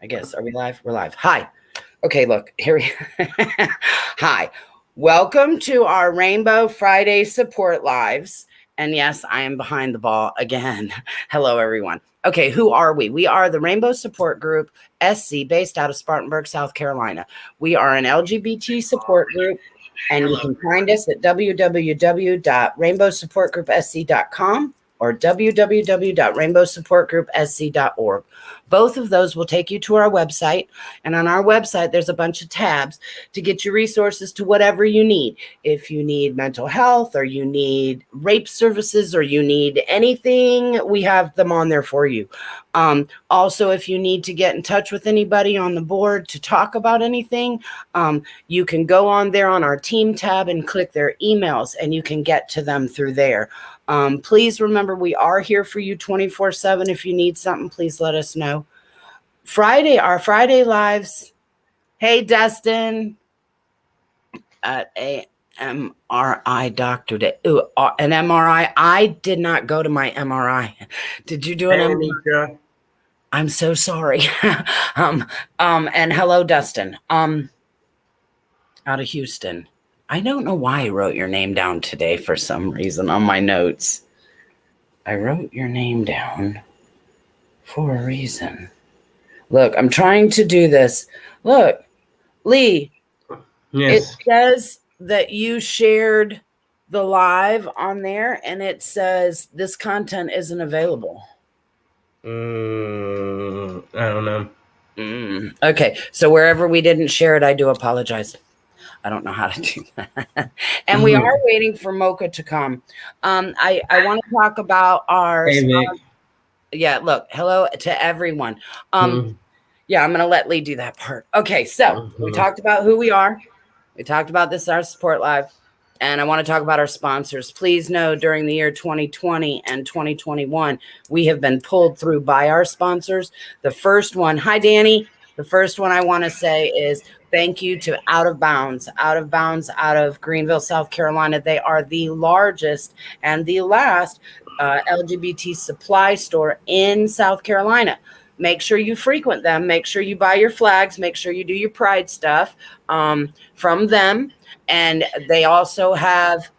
I guess. Are we live? We're live. Hi. Okay, look, here we Hi. Welcome to our Rainbow Friday support lives. And yes, I am behind the ball again. Hello, everyone. Okay, who are we? We are the Rainbow Support Group SC based out of Spartanburg, South Carolina. We are an LGBT support group, and you can find us at www.rainbowsupportgroupsc.com or www.rainbowsupportgroupsc.org. Both of those will take you to our website. And on our website, there's a bunch of tabs to get you resources to whatever you need. If you need mental health or you need rape services or you need anything, we have them on there for you. Also, if you need to get in touch with anybody on the board to talk about anything, you can go on there on our team tab and click their emails and you can get to them through there. Please remember, we are here for you 24/7. If you need something, please let us know. Our Friday lives. Hey, Dustin, at a MRI doctor. An MRI. I did not go to my MRI. Did you do an MRI? I'm so sorry. And hello, Dustin. Out of Houston. I don't know why I wrote your name down today for some reason on my notes. I wrote your name down for a reason. Look, I'm trying to do this. Look, Lee, yes. It says that you shared the live on there, and it says this content isn't available. I don't know. Okay, so wherever we didn't share it, I do apologize. I don't know how to do that. And we are waiting for Mocha to come. I want to talk about our... Hey, Vic. Yeah, look, hello to everyone. Yeah, I'm going to let Lee do that part. Okay, so we talked about who we are. We talked about this, our support live. And I want to talk about our sponsors. Please know during the year 2020 and 2021, we have been pulled through by our sponsors. The first one, hi, Danny. The first one I want to say is thank you to Out of Bounds out of Greenville, South Carolina. They are the largest and the last LGBT supply store in South Carolina. Make sure you frequent them. Make sure you buy your flags. Make sure you do your pride stuff from them. And they also have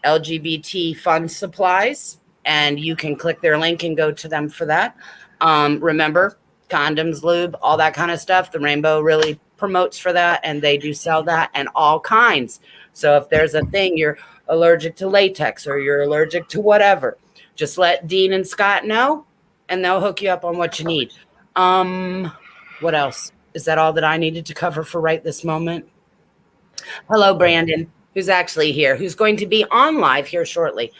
LGBT fun supplies. And you can click their link and go to them for that. Remember, condoms, lube, all that kind of stuff. The Rainbow really promotes for that. And they do sell that and all kinds. So if there's a thing you're allergic to latex or you're allergic to whatever, just let Dean and Scott know. And they'll hook you up on what you need. What else? Is that all that I needed to cover for right this moment? Hello, Brandon, who's actually here, who's going to be on live here shortly.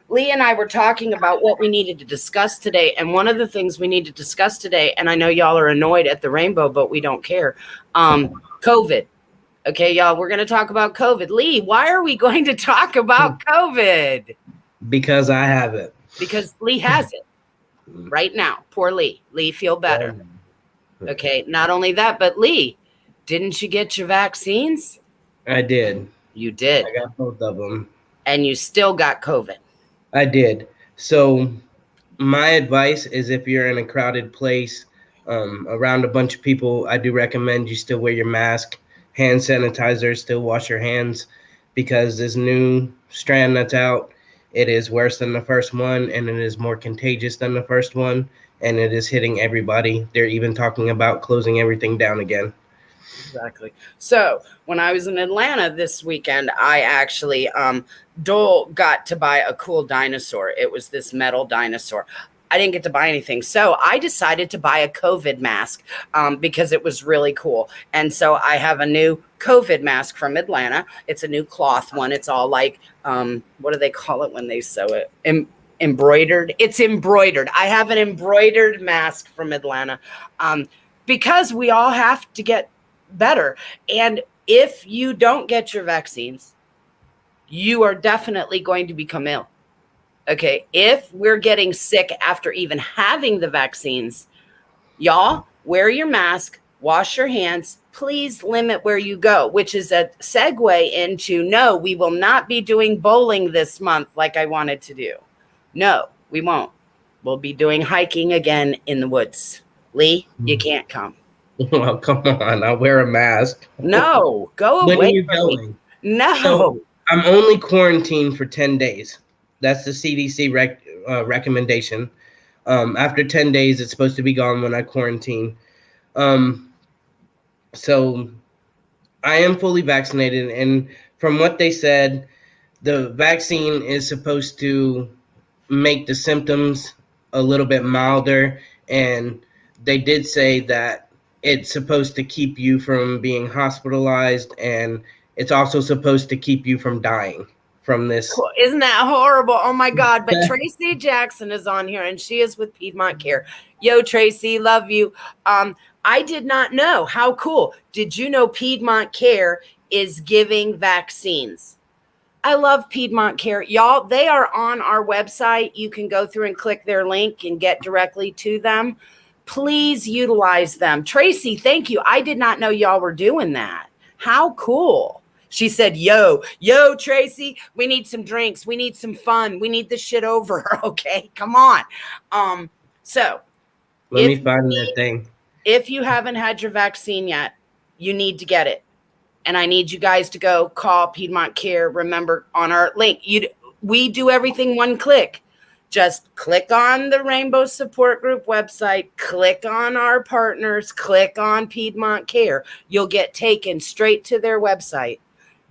Lee and I were talking about what we needed to discuss today. And one of the things we need to discuss today, and I know y'all are annoyed at the Rainbow, but we don't care. COVID. Okay, y'all, we're going to talk about COVID. Lee, why are we going to talk about COVID? Because I have it. Because Lee has it. Right now, poor Lee. Lee, feel better. Okay, not only that, but Lee, didn't you get your vaccines? I did. You did. I got both of them. And you still got COVID. I did. So my advice is if you're in a crowded place around a bunch of people, I do recommend you still wear your mask, hand sanitizer, still wash your hands, because this new strand that's out, it is worse than the first one, and it is more contagious than the first one, and it is hitting everybody. They're even talking about closing everything down again. Exactly. So when I was in Atlanta this weekend, I actually, Dole got to buy a cool dinosaur. It was this metal dinosaur. I didn't get to buy anything. So I decided to buy a COVID mask because it was really cool. And so I have a new COVID mask from Atlanta. It's a new cloth one. It's all like, what do they call it when they sew it? Embroidered. It's embroidered. I have an embroidered mask from Atlanta because we all have to get better. And if you don't get your vaccines, you are definitely going to become ill. Okay, if we're getting sick after even having the vaccines, y'all wear your mask, wash your hands, please limit where you go, which is a segue into no, we will not be doing bowling this month like I wanted to do. No, we won't. We'll be doing hiking again in the woods. Lee, you can't come. Well, come on, I'll wear a mask. No, go When are away you from me. going? So No. I'm only quarantined for 10 days. That's the CDC recommendation. After 10 days, it's supposed to be gone when I quarantine. Um, so I am fully vaccinated, and from what they said, the vaccine is supposed to make the symptoms a little bit milder, and they did say that it's supposed to keep you from being hospitalized, and it's also supposed to keep you from dying from this. Isn't that horrible? Oh my God. But Tracy Jackson is on here and she is with Piedmont Care. Yo, Tracy, love you. I did not know. How cool. Did you know Piedmont Care is giving vaccines? I love Piedmont Care. Y'all, they are on our website. You can go through and click their link and get directly to them. Please utilize them. Tracy, thank you. I did not know y'all were doing that. How cool. She said, yo, Tracy, we need some drinks. We need some fun. We need this shit over. Okay, come on. So Let if me find that thing. if you haven't had your vaccine yet, you need to get it. And I need you guys to go call Piedmont Care. Remember, on our link, we do everything one click. Just click on the Rainbow Support Group website, click on our partners, click on Piedmont Care. You'll get taken straight to their website.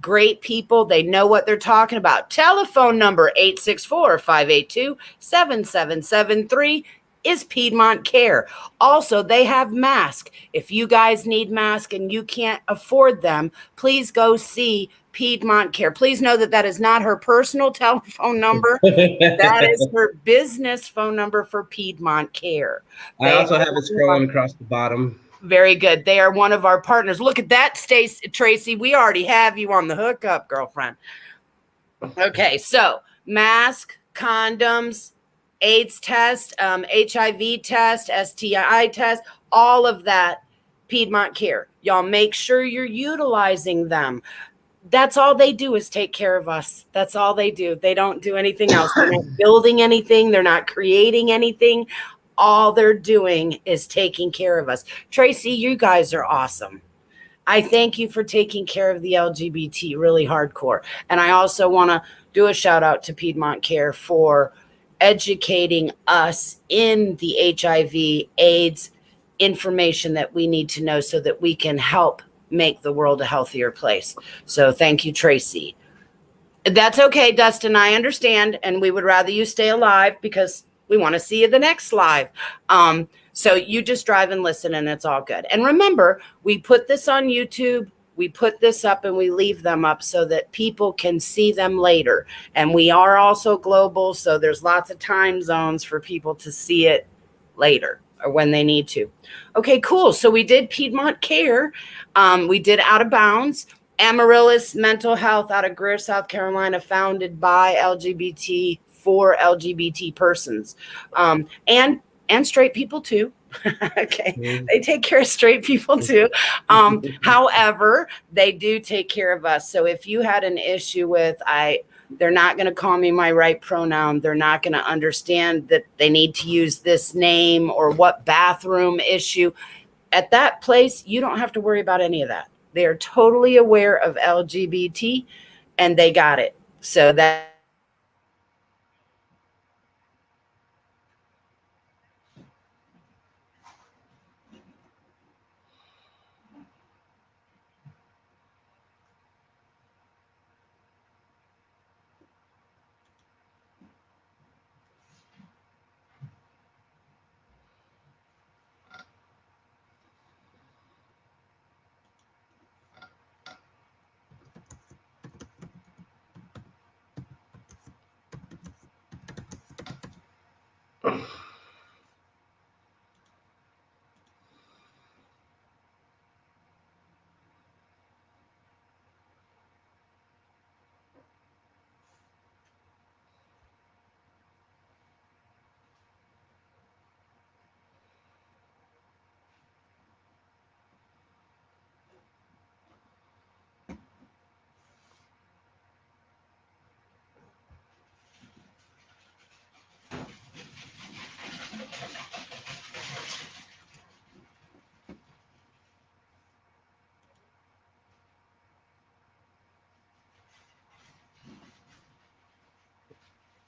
Great people. They know what they're talking about. Telephone number 864-582-7773 is Piedmont Care. Also, they have masks. If you guys need masks and you can't afford them, please go see Piedmont Care. Please know that that is not her personal telephone number. That is her business phone number for Piedmont Care. I They also have it scrolling across the bottom. very good. They are one of our partners. Look at that, Stacey, Tracy. We already have you on the hookup, girlfriend. Okay, so mask, condoms, AIDS test, HIV test, STI test, all of that, Piedmont Care. Y'all make sure you're utilizing them. That's all they do is take care of us. That's all they do. They don't do anything else. They're not building anything. They're not creating anything. All they're doing is taking care of us. Tracy, you guys are awesome. I thank you for taking care of the LGBT really hardcore. And I also want to do a shout out to Piedmont Care for educating us in the HIV AIDS information that we need to know so that we can help make the world a healthier place. So thank you, Tracy. That's okay, Dustin. I understand. And we would rather you stay alive because we want to see you the next live. So you just drive and listen and it's all good. And remember, we put this on YouTube. We put this up and we leave them up so that people can see them later. And we are also global. So there's lots of time zones for people to see it later or when they need to. Okay, cool. So we did Piedmont Care. We did Out of Bounds. Amaryllis Mental Health out of Greer, South Carolina, founded by LGBT for LGBT persons, and straight people too. Okay, they take care of straight people too. However, they do take care of us. So if you had an issue with they're not going to call me my right pronoun. They're not going to understand that they need to use this name or what bathroom issue. At that place, you don't have to worry about any of that. They are totally aware of LGBT and they got it. So that's why we do Piedmont Care. And we do everything one click. So if you have an issue with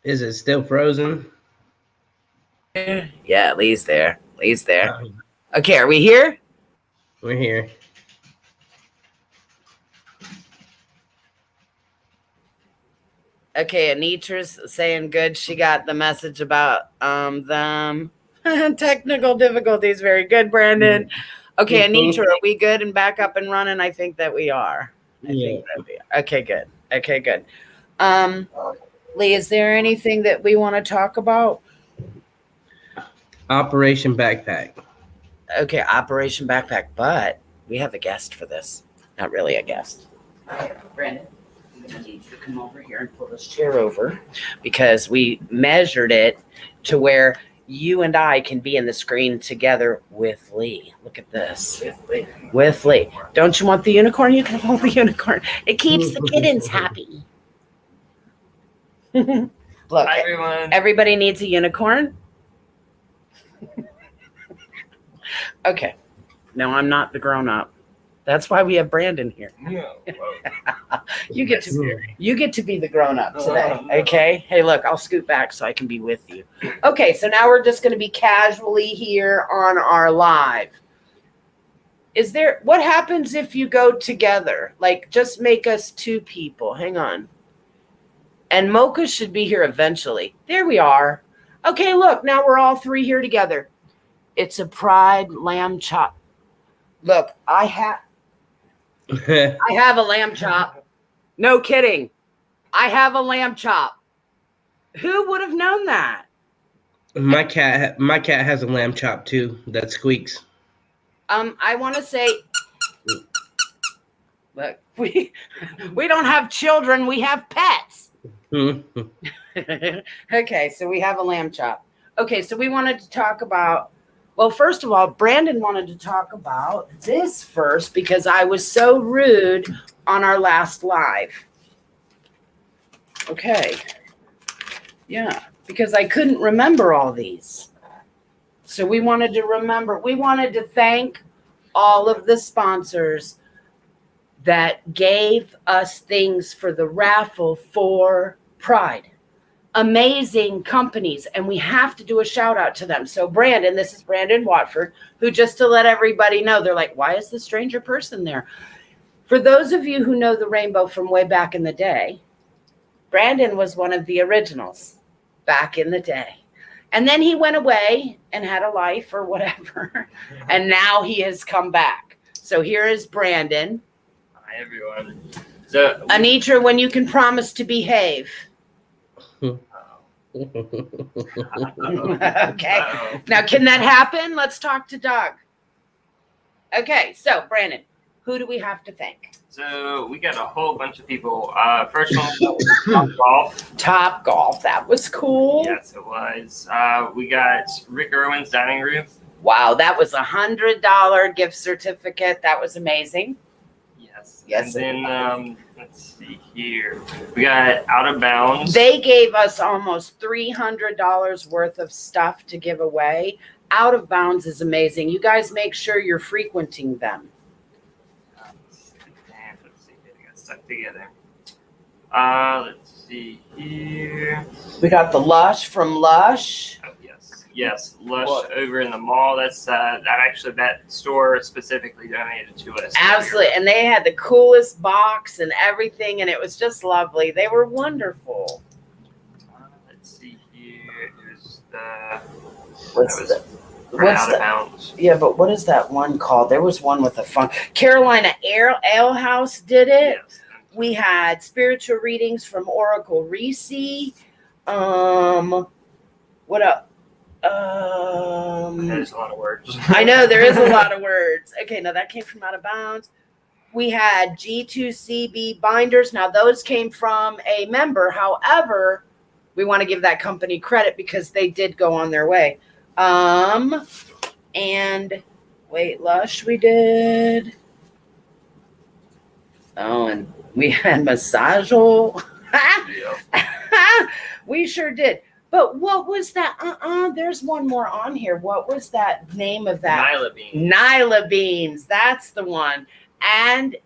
Is it still frozen? Yeah, Lee's there. Lee's there. Um, Okay, are we here? we're here. Okay, Anitra's saying good. She got the message about them. Technical difficulties. Very good, Brandon. Okay, Anitra, are we good and back up and running? I think that we are. I think that we are. Okay, good. Okay, good. Lee, is there anything that we want to talk about? Operation Backpack. Okay, Operation Backpack, but we have a guest for this. Not really a guest. Brandon, I'm going to need you to come over here and pull this chair over because we measured it to where you and I can be in the screen together with Lee. Look at this. With Lee. Don't you want the unicorn? You can hold the unicorn. It keeps the kittens happy. Look, hi, everyone. Everybody needs a unicorn. Okay. No, I'm not the grown up. That's why we have Brandon here. No. You get to be the grown up today. Okay. Hey, look, I'll scoot back so I can be with you. Okay, so now we're just going to be casually here on our live. What happens if you go together? Like, just make us two people. Hang on. And Mocha should be here eventually. There we are. Okay, look, now we're all three here together. It's a pride lamb chop. Look, I have a lamb chop. No kidding. I have a lamb chop. Who would have known that? My cat has a lamb chop too that squeaks. I want to say, look, we don't have children, we have pets. Okay, so we have a lamb chop. Okay, so we wanted to talk about, well, first of all, Brandon wanted to talk about this first because I was so rude on our last live. Okay. Yeah, because I couldn't remember all these. So we wanted to thank all of the sponsors that gave us things for the raffle for Pride. Amazing companies, and we have to do a shout out to them. So Brandon, this is Brandon Watford, who, just to let everybody know, they're like, why is the stranger person there? For those of you who know the rainbow from way back in the day, Brandon was one of the originals back in the day. And then he went away and had a life or whatever. And now he has come back. So here is Brandon. Hi, everyone. So, Anitra, when you can promise to behave. Okay. Now, can that happen? Let's talk to Doug. Okay. So, Brandon, who do we have to thank? So we got a whole bunch of people. First one was Top Golf. Top Golf. That was cool. Yes, it was. We got Rick Irwin's Dining Room. Wow, that was $100 gift certificate. That was amazing. Yes. Yes. And then let's see here. We got Out of Bounds. They gave us almost $300 worth of stuff to give away. Out of Bounds is amazing. You guys make sure you're frequenting them. Let's see. They got stuck together. Let's see here. We got the Lush from Lush. Oh, yes, Lush over in the mall. That's that store specifically donated to us. Absolutely, and they had the coolest box and everything, and it was just lovely. They were wonderful. Let's see here. There's the. What's Out of Bounds. Yeah, but what is that one called? There was one with a fun. Carolina Ale House did it. Yes. We had spiritual readings from Oracle Reese. What up? There's a lot of words. I know there is a lot of words. Okay, now that came from Out of Bounds. We had G2CB binders. Now those came from a member. However, we want to give that company credit because they did go on their way. And wait, Lush we did. Oh, and we had Massagel. We sure did. But what was that? There's one more on here. What was that name of that? Nyla Beans. Nyla Beans. That's the one. and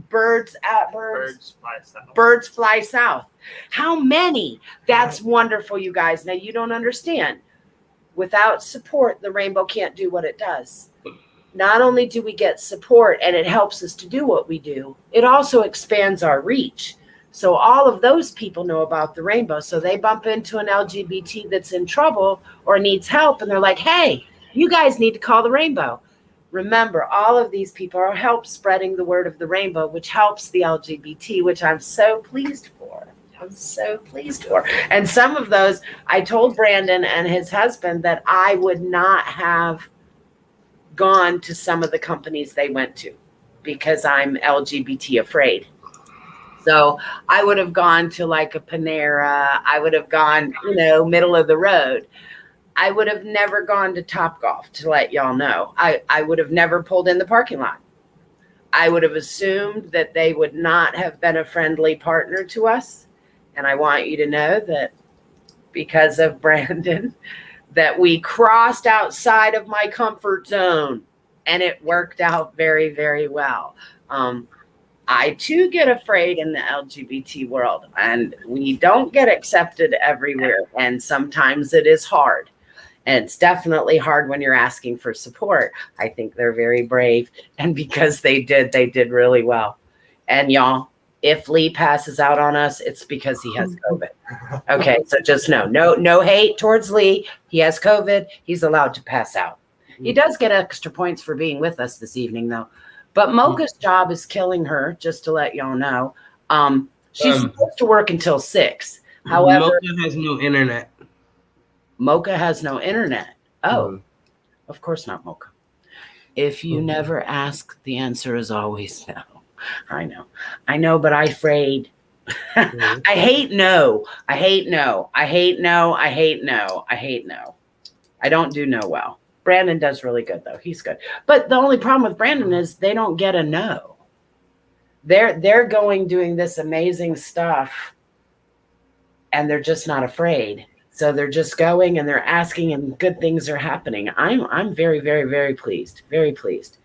birds fly south. Birds fly south. How many? That's wonderful, you guys. Now you don't understand. Without support, the rainbow can't do what it does. Not only do we get support and it helps us to do what we do, it also expands our reach. So all of those people know about the rainbow. So they bump into an LGBT that's in trouble or needs help, and they're like, hey, you guys need to call the rainbow. Remember, all of these people are help spreading the word of the rainbow, which helps the LGBT, which I'm so pleased for. I'm so pleased for. And some of those, I told Brandon and his husband that I would not have gone to some of the companies they went to because I'm LGBT afraid. So I would have gone to like a Panera. I would have gone, middle of the road. I would have never gone to Topgolf, to let y'all know. I would have never pulled in the parking lot. I would have assumed that they would not have been a friendly partner to us. And I want you to know that because of Brandon, that we crossed outside of my comfort zone, and it worked out very, very well. I too get afraid in the LGBT world, and we don't get accepted everywhere. And sometimes it is hard. And it's definitely hard when you're asking for support. I think they're very brave. And because they did really well. And y'all, if Lee passes out on us, it's because he has COVID. Okay, so just know, no hate towards Lee. He has COVID. He's allowed to pass out. He does get extra points for being with us this evening, though. But Mocha's job is killing her, just to let y'all know. She's supposed to work until 6. However, Mocha has no internet. Mocha has no internet. Oh, of course not, Mocha. If you never ask, the answer is always no. I know, but I'm afraid. I hate no. I hate no. I hate no. I hate no. I hate no. I don't do no well. Brandon does really good, though. He's good. But the only problem with Brandon is they don't get a no. They're doing this amazing stuff, and they're just not afraid. So they're just going and they're asking, and good things are happening. I'm very, very, very pleased. Very pleased.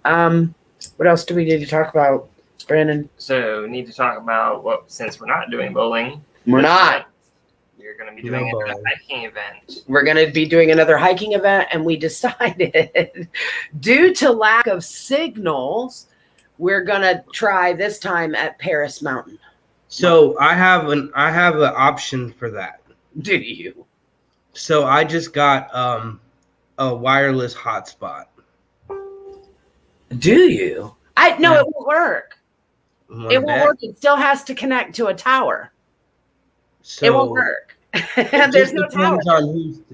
What else do we need to talk about, Brandon? So we need to talk about since we're not doing bowling. We're not. You're going to be doing a hiking event. We're going to be doing another hiking event, and we decided, due to lack of signals, we're going to try this time at Paris Mountain. So I have an option for that. Do you? So I just got a wireless hotspot. Do you? It won't work. It won't work. It still has to connect to a tower. So it won't work. There's no tower.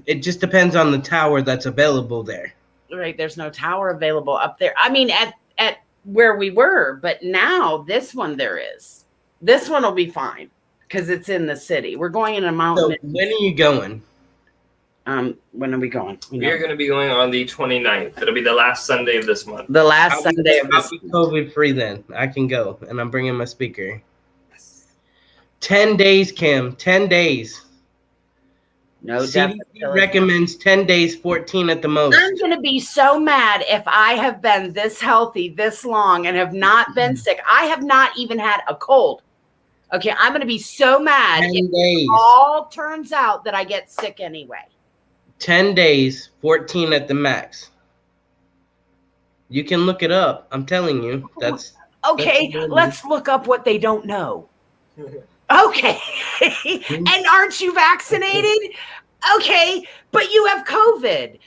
It just depends on the tower that's available there. Right. There's no tower available up there. I mean, at where we were, but now this one there is. This one will be fine because it's in the city. We're going in a mountain. So when are you going? When are we going? We are going to be going on the 29th. It'll be the last Sunday of this month. The last Sunday of this month. I'll be COVID free then. I can go, and I'm bringing my speaker. 10 days, Kim. 10 days. No, CDC recommends 10 days, 14 at the most. I'm going to be so mad if I have been this healthy this long and have not been sick. I have not even had a cold. Okay, I'm going to be so mad if it all turns out that I get sick anyway. 10 days, 14 at the max. You can look it up. I'm telling you. That's let's look up what they don't know. Okay. And aren't you vaccinated? Okay, but you have COVID.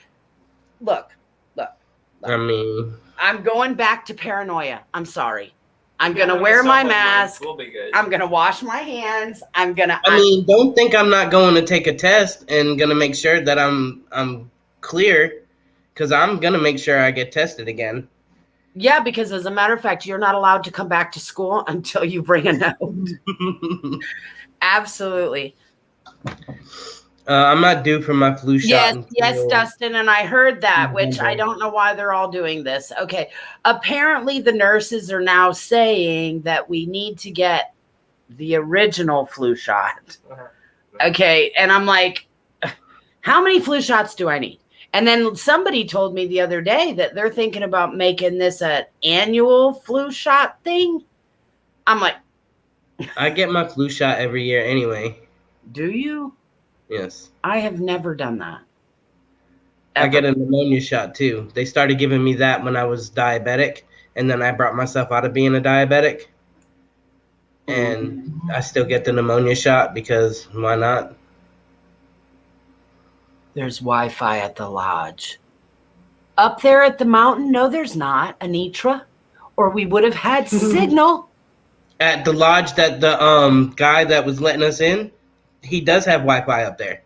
Look. I mean, I'm going back to paranoia. I'm sorry. I'm going to wear my mask. We'll be good. I'm going to wash my hands. I mean, don't think I'm not going to take a test and going to make sure that I'm clear, because I'm going to make sure I get tested again. Yeah, because as a matter of fact, you're not allowed to come back to school until you bring a note. Absolutely. I'm not due for my flu shot. Yes, Dustin, and I heard that, which I don't know why they're all doing this. Okay. Apparently, the nurses are now saying that we need to get the original flu shot. Okay, and I'm like, how many flu shots do I need? And then somebody told me the other day that they're thinking about making this an annual flu shot thing. I'm like, I get my flu shot every year anyway. do you? Yes. I have never done that. I get a pneumonia shot too. They started giving me that when I was diabetic, and then I brought myself out of being a diabetic. And I still get the pneumonia shot because why not? There's Wi-Fi at the lodge. Up there at the mountain? No, there's not, Anitra. Or we would have had signal. At the lodge that the guy that was letting us in, he does have Wi-Fi up there.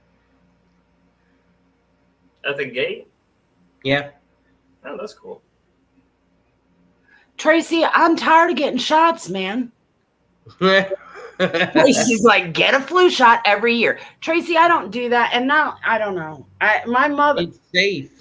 At the gate? Yeah. Oh, that's cool. Tracy, I'm tired of getting shots, man. Tracy's like, get a flu shot every year. Tracy, I don't do that. And now, I don't know. My mother... It's safe.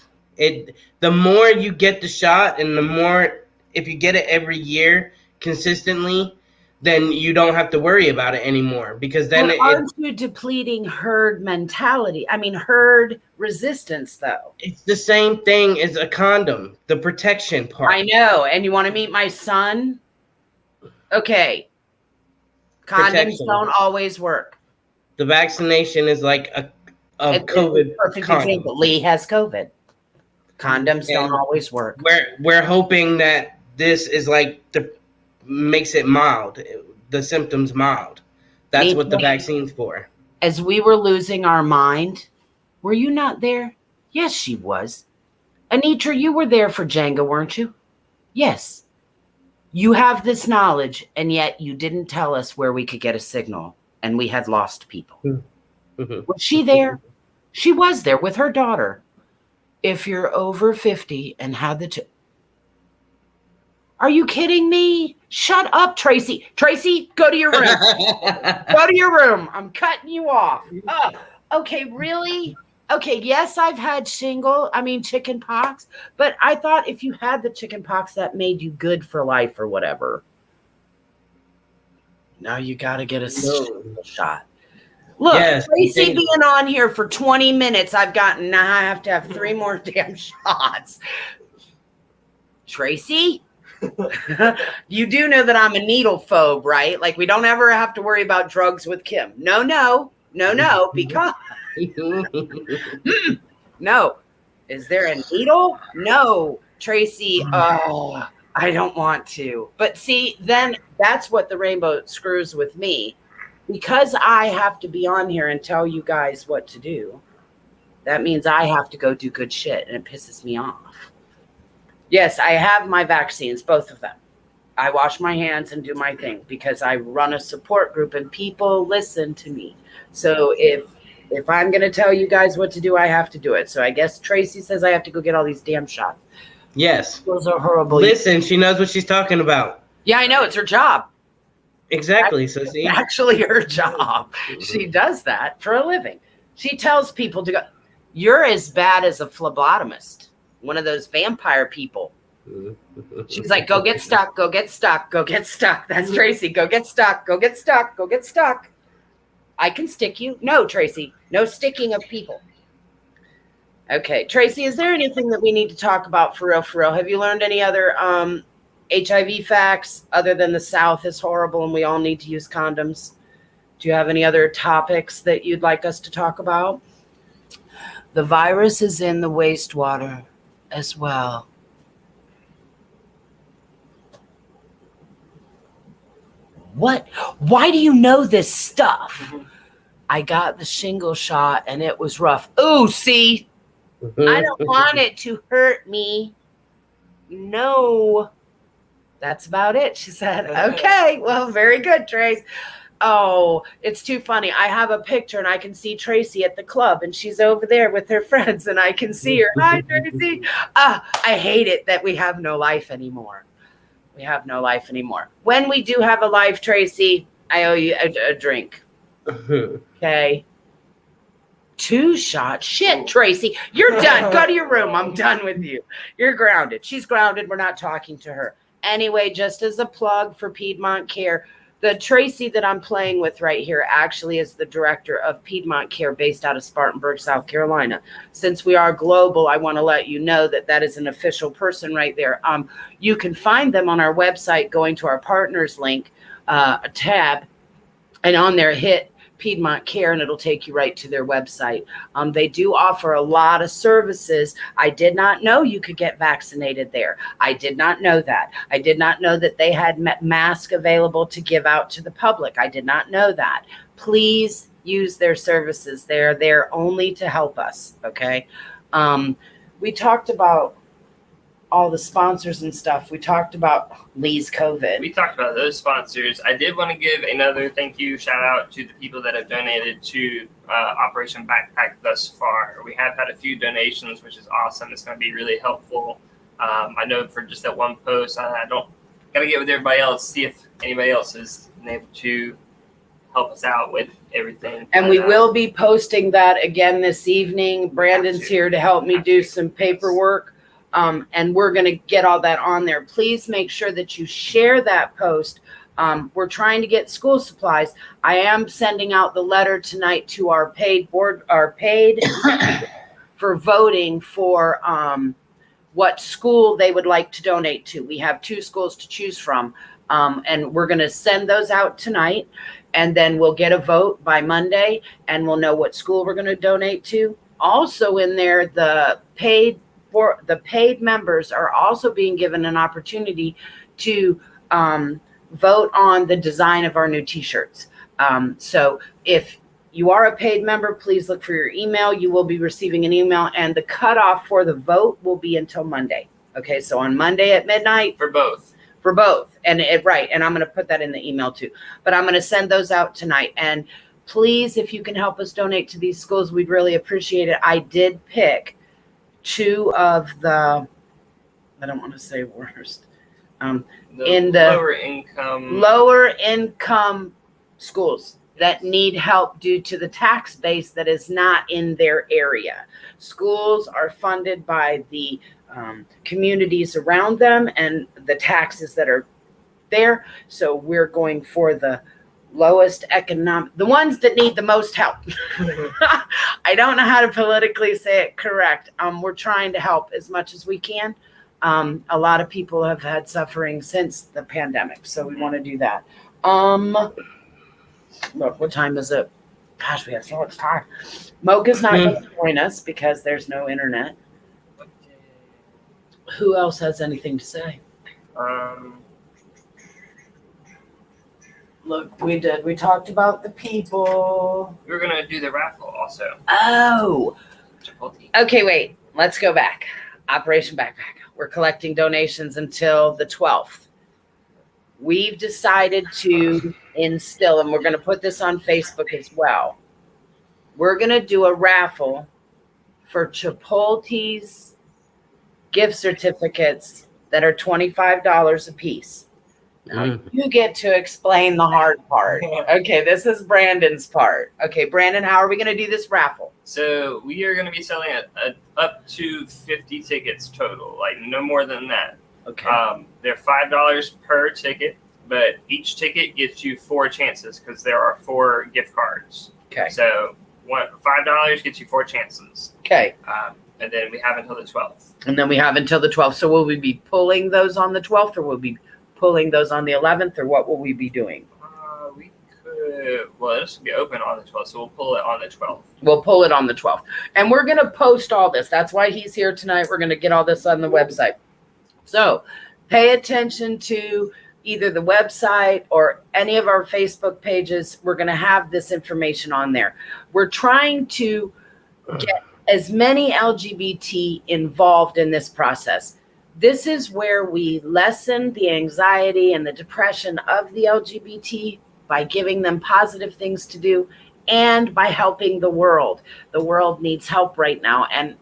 The more you get the shot and the more, if you get it every year consistently, then you don't have to worry about it anymore. Because then aren't you depleting herd mentality? I mean, herd resistance, though. It's the same thing as a condom, the protection part. I know. And you want to meet my son? Okay. Condoms don't always work. The vaccination is like a COVID perfect example. Lee has COVID. Condoms don't always work. We're hoping that this is like makes it mild, the symptoms mild. That's what the vaccine's for. As we were losing our mind, were you not there? Yes, she was. Anitra, you were there for Jenga, weren't you? Yes. You have this knowledge, and yet you didn't tell us where we could get a signal, and we had lost people. Was she there? She was there with her daughter. If you're over 50 and had the... Are you kidding me? Shut up, Tracy. Tracy, go to your room. Go to your room. I'm cutting you off. Okay, really? Okay, yes, I've had chicken pox, but I thought if you had the chicken pox, that made you good for life or whatever. Now you got to get a shot. Look, yes, Tracy being on here for 20 minutes, I have to have 3 more damn shots. Tracy? You do know that I'm a needle phobe, right? Like, we don't ever have to worry about drugs with Kim. No, because... No. Is there a needle? No. Tracy, I don't want to. But see, then that's what the rainbow screws with me. Because I have to be on here and tell you guys what to do, that means I have to go do good shit, and it pisses me off. Yes, I have my vaccines, both of them. I wash my hands and do my thing because I run a support group and people listen to me. So if I'm going to tell you guys what to do, I have to do it. So I guess Tracy says I have to go get all these damn shots. Yes. Those are horrible. Listen, she knows what she's talking about. Yeah, I know. It's her job. Exactly. So see, actually her job. She does that for a living. She tells people to go. You're as bad as a phlebotomist, one of those vampire people. She's like, go get stuck, go get stuck, go get stuck. That's Tracy. Go get stuck, go get stuck, go get stuck. I can stick you. No, Tracy, no sticking of people. Okay, Tracy, is there anything that we need to talk about for real, for real? Have you learned any other HIV facts other than the South is horrible and we all need to use condoms? Do you have any other topics that you'd like us to talk about? The virus is in the wastewater as well. What? Why do you know this stuff? I got the shingle shot and it was rough. Ooh, see? I don't want it to hurt me. No. That's about it, she said. Okay, well, very good, Trace. Oh, it's too funny. I have a picture and I can see Tracy at the club and she's over there with her friends and I can see her. Hi, Tracy. I hate it that we have no life anymore. We have no life anymore. When we do have a life, Tracy, I owe you a drink. Okay. 2 shots. Shit, Tracy. You're done. Go to your room. I'm done with you. You're grounded. She's grounded. We're not talking to her. Anyway, just as a plug for Piedmont Care, The Tracy that I'm playing with right here actually is the director of Piedmont Care based out of Spartanburg, South Carolina. Since we are global, I want to let you know that that is an official person right there. You can find them on our website going to our partners link tab, and on there hit Piedmont Care, and it'll take you right to their website. They do offer a lot of services. I did not know you could get vaccinated there. I did not know that. I did not know that they had masks available to give out to the public. I did not know that. Please use their services. They're there only to help us, okay? We talked about all the sponsors and stuff. We talked about Lee's COVID. We talked about those sponsors. I did want to give another thank you shout out to the people that have donated to Operation Backpack thus far. We have had a few donations, which is awesome. It's going to be really helpful. I know for just that one post, I don't got to get with everybody else, see if anybody else has been able to help us out with everything. And we will be posting that again this evening. Brandon's here to help me do some paperwork. And we're going to get all that on there. Please make sure that you share that post. We're trying to get school supplies. I am sending out the letter tonight to our paid board, for voting for what school they would like to donate to. We have 2 schools to choose from. And we're going to send those out tonight. And then we'll get a vote by Monday, and we'll know what school we're going to donate to. Also in there, the paid members are also being given an opportunity to vote on the design of our new t-shirts. So if you are a paid member, please look for your email. You will be receiving an email, and the cutoff for the vote will be until Monday. Okay, so on Monday at midnight. For both. And and I'm going to put that in the email too. But I'm going to send those out tonight. And please, if you can help us donate to these schools, we'd really appreciate it. I did pick 2 of the, I don't want to say worst, in the lower income schools that need help due to the tax base that is not in their area. Schools are funded by the communities around them and the taxes that are there. So we're going for the lowest economic, the ones that need the most help. I don't know how to politically say it correct. We're trying to help as much as we can. A lot of people have had suffering since the pandemic, so we want to do that. Look, what time is it? Gosh, we have so much time. Mocha's not going to join us because there's no internet. Who else has anything to say? Look, we did. We talked about the people. We were going to do the raffle also. Oh. Okay, wait. Let's go back. Operation Backpack. We're collecting donations until the 12th. We've decided to instill, and we're going to put this on Facebook as well. We're going to do a raffle for Chipotle's gift certificates that are $25 a piece. Now, you get to explain the hard part. Okay, this is Brandon's part. Okay, Brandon, how are we going to do this raffle? So we are going to be selling up to 50 tickets total, like no more than that. Okay. They're $5 per ticket, but each ticket gets you 4 chances because there are 4 gift cards. Okay. So $5 gets you 4 chances. Okay. And then we have until the 12th. So will we be pulling those on the 12th, or will we be pulling those on the 11th, or what will we be doing? We could. Well, this will be open on the 12th, so we'll pull it on the 12th. We'll pull it on the 12th. And we're going to post all this. That's why he's here tonight. We're going to get all this on the website. So pay attention to either the website or any of our Facebook pages. We're going to have this information on there. We're trying to get as many LGBT involved in this process. This is where we lessen the anxiety and the depression of the LGBT by giving them positive things to do and by helping the world. The world needs help right now. And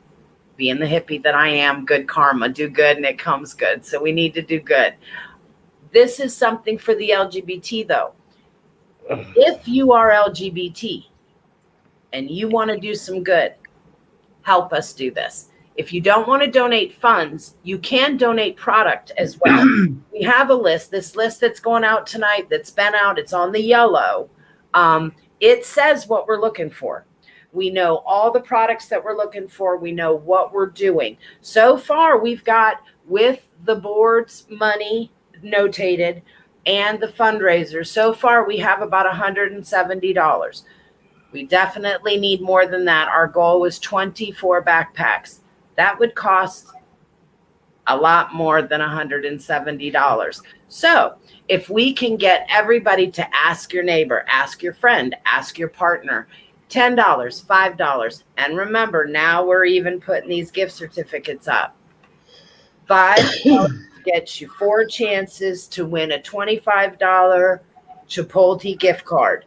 being the hippie that I am, good karma, do good and it comes good. So we need to do good. This is something for the LGBT though. If you are LGBT and you want to do some good, help us do this. If you don't want to donate funds, you can donate product as well. We have a list. This list that's going out tonight, that's been out, it's on the yellow. It says what we're looking for. We know all the products that we're looking for. We know what we're doing. So far, we've got, with the board's money notated and the fundraiser, so far we have about $170. We definitely need more than that. Our goal was 24 backpacks. That would cost a lot more than $170. So if we can get everybody to ask your neighbor, ask your friend, ask your partner, $10, $5. And remember, now we're even putting these gift certificates up. $5 gets you 4 chances to win a $25 Chipotle gift card.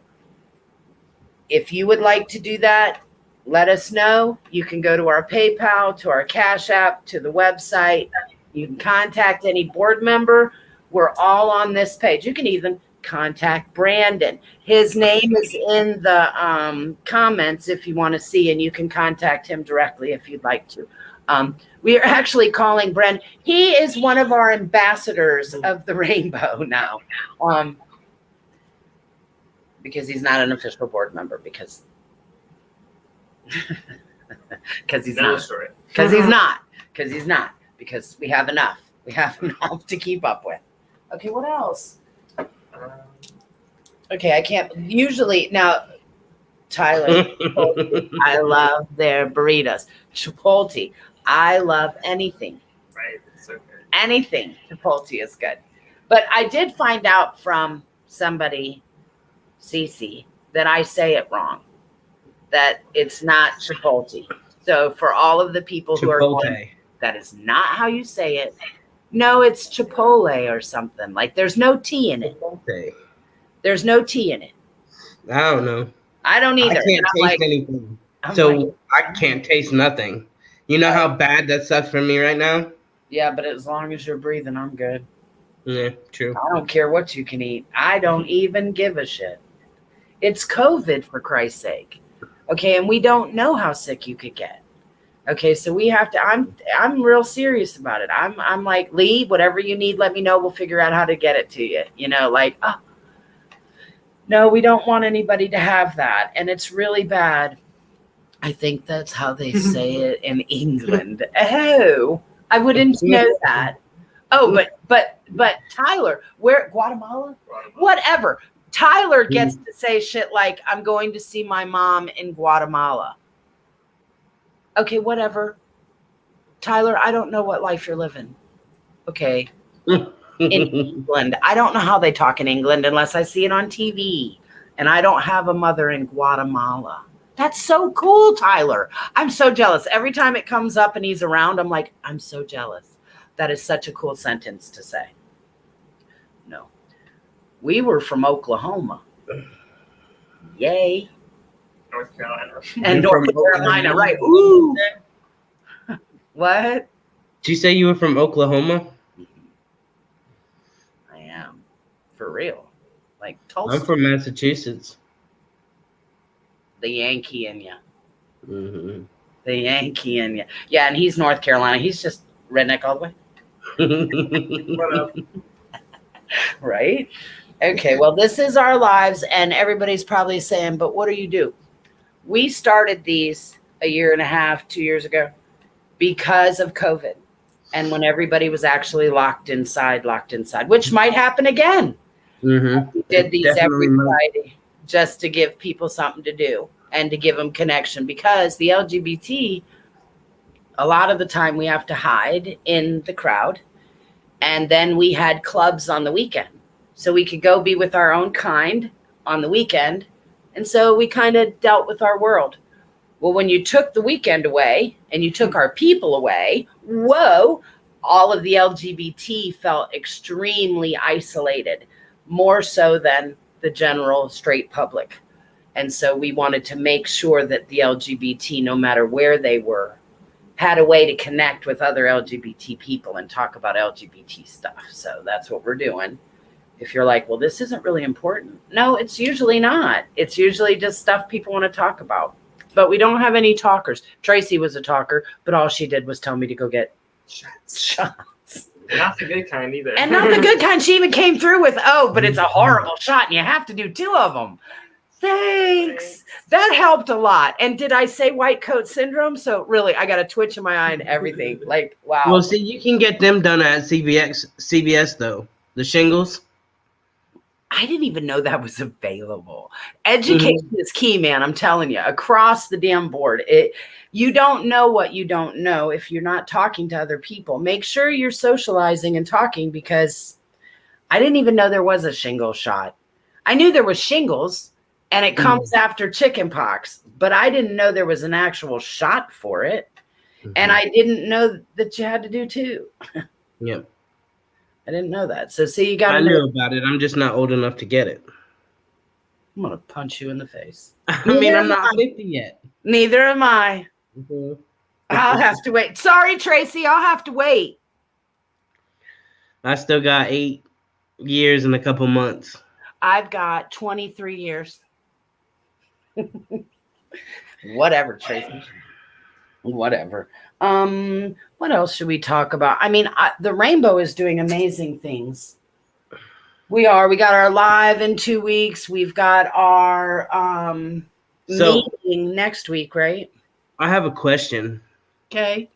If you would like to do that, let us know. You can go to our PayPal, to our Cash App, to the website. You can contact any board member. We're all on this page. You can even contact Brandon. His name is in the comments if you want to see, and you can contact him directly if you'd like to. We are actually calling Brandon. He is one of our ambassadors of the rainbow now, because he's not an official board member, because he's not. Because he's not. Because we have enough. We have enough to keep up with. Okay, what else? Okay, I can't. Usually, now, Tyler, I love their burritos. Chipotle, I love anything. Right, it's so good. Anything Chipotle is good. But I did find out from somebody, Cece, that I say it wrong. That it's not Chipotle. So for all of the people who are going, that is not how you say it. No, it's Chipotle or something. Like, there's no T in it. Chipotle. There's no T in it. I don't know. I don't either. I can't taste anything. I can't taste nothing. You know how bad that sucks for me right now? Yeah, but as long as you're breathing, I'm good. Yeah, true. I don't care what you can eat. I don't even give a shit. It's COVID, for Christ's sake. Okay, and we don't know how sick you could get. Okay, so we have to, I'm real serious about it. I'm like, Lee, whatever you need, let me know. We'll figure out how to get it to you. You know, like, no, we don't want anybody to have that. And it's really bad. I think that's how they say it in England. Oh, I wouldn't know that. Oh, but Tyler, where, Guatemala? Whatever. Tyler gets to say shit like, I'm going to see my mom in Guatemala. Okay, whatever. Tyler, I don't know what life you're living. Okay. In England. I don't know how they talk in England unless I see it on TV. And I don't have a mother in Guatemala. That's so cool, Tyler. I'm so jealous. Every time it comes up and he's around, I'm like, I'm so jealous. That is such a cool sentence to say. No. We were from Oklahoma. Yay. North Carolina. And North Carolina, right. Ooh. What? Did you say you were from Oklahoma? I am. For real. Like Tulsa. I'm from Massachusetts. The Yankee in you. Mm-hmm. The Yankee in you. Yeah, and he's North Carolina. He's just redneck all the way. Right? Okay, well, this is our lives, and everybody's probably saying, but what do you do? We started these a year and a half, 2 years ago, because of COVID. And when everybody was actually locked inside, which might happen again. Mm-hmm. We did these every Friday just to give people something to do and to give them connection, because the LGBT, a lot of the time we have to hide in the crowd. And then we had clubs on the weekend. So we could go be with our own kind on the weekend. And so we kind of dealt with our world. Well, when you took the weekend away and you took our people away, whoa, all of the LGBT felt extremely isolated, more so than the general straight public. And so we wanted to make sure that the LGBT, no matter where they were, had a way to connect with other LGBT people and talk about LGBT stuff. So that's what we're doing. If you're like, well, this isn't really important. No, it's usually not. It's usually just stuff people want to talk about. but we don't have any talkers. Tracy was a talker, but all she did was tell me to go get shots. Not the good kind either. And not the good kind. She even came through with, but it's a horrible shot and you have to do 2 of them. Thanks. That helped a lot. And did I say white coat syndrome? So really, I got a twitch in my eye and everything. Like, wow. Well, see, you can get them done at CVS though. The shingles. I didn't even know that was available. Education is key, man. I'm telling you, across the damn board. You don't know what you don't know if you're not talking to other people. Make sure you're socializing and talking, because I didn't even know there was a shingle shot. I knew there was shingles and it comes after chicken pox, but I didn't know there was an actual shot for it. And I didn't know that you had to do 2. Yep. I didn't know that. So see, you got to I knew about it. I'm just not old enough to get it. I'm going to punch you in the face. I mean, I'm not 50 yet. Neither am I. Mm-hmm. I'll have to wait. Sorry, Tracy. I'll have to wait. I still got 8 years and a couple months. I've got 23 years. Whatever, Tracy. Whatever. What else should we talk about? I mean, the Rainbow is doing amazing things. We got our live in 2 weeks. We've got our meeting next week, right? I have a question. Okay.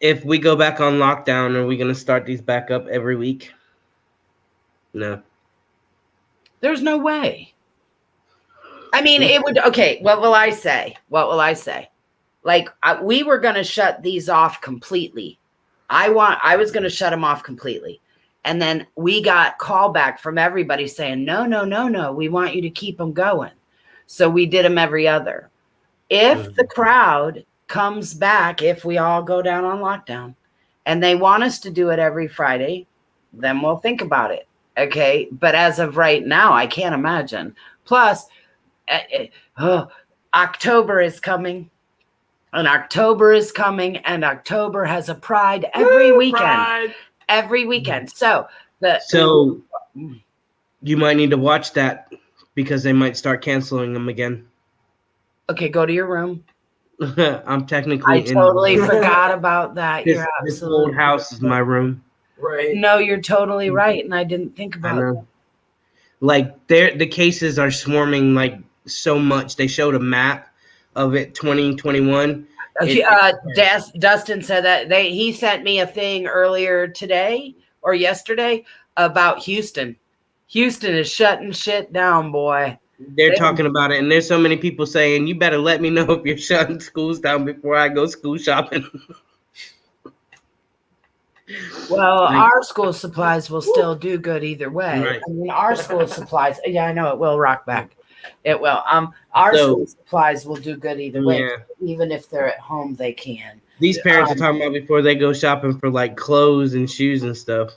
If we go back on lockdown, are we going to start these back up every week? No. There's no way. I mean, it would. Okay. What will I say? Like, we were going to shut these off completely. I was going to shut them off completely. And then we got callback from everybody saying, no. We want you to keep them going. So we did them every other. If the crowd comes back, if we all go down on lockdown and they want us to do it every Friday, then we'll think about it. Okay. But as of right now, I can't imagine. Plus, October is coming. And October is coming, and October has a pride every weekend. Pride. Every weekend. So you might need to watch that, because they might start canceling them again. Okay, go to your room. I'm technically I totally forgot about that. This old house is my room. Right. No, you're totally right, and I didn't think about it. Like, the cases are swarming like so much. They showed a map of it 2021. Dustin said that he sent me a thing earlier today or yesterday about Houston. Houston is shutting shit down, boy. They're talking about it, and there's so many people saying, you better let me know if you're shutting schools down before I go school shopping. Well, our school supplies will still do good either way. Right. I mean, our school supplies, I know it will rock back. It will. Our school supplies will do good either way. Yeah. Even if they're at home, they can. These parents are talking about before they go shopping for like clothes and shoes and stuff.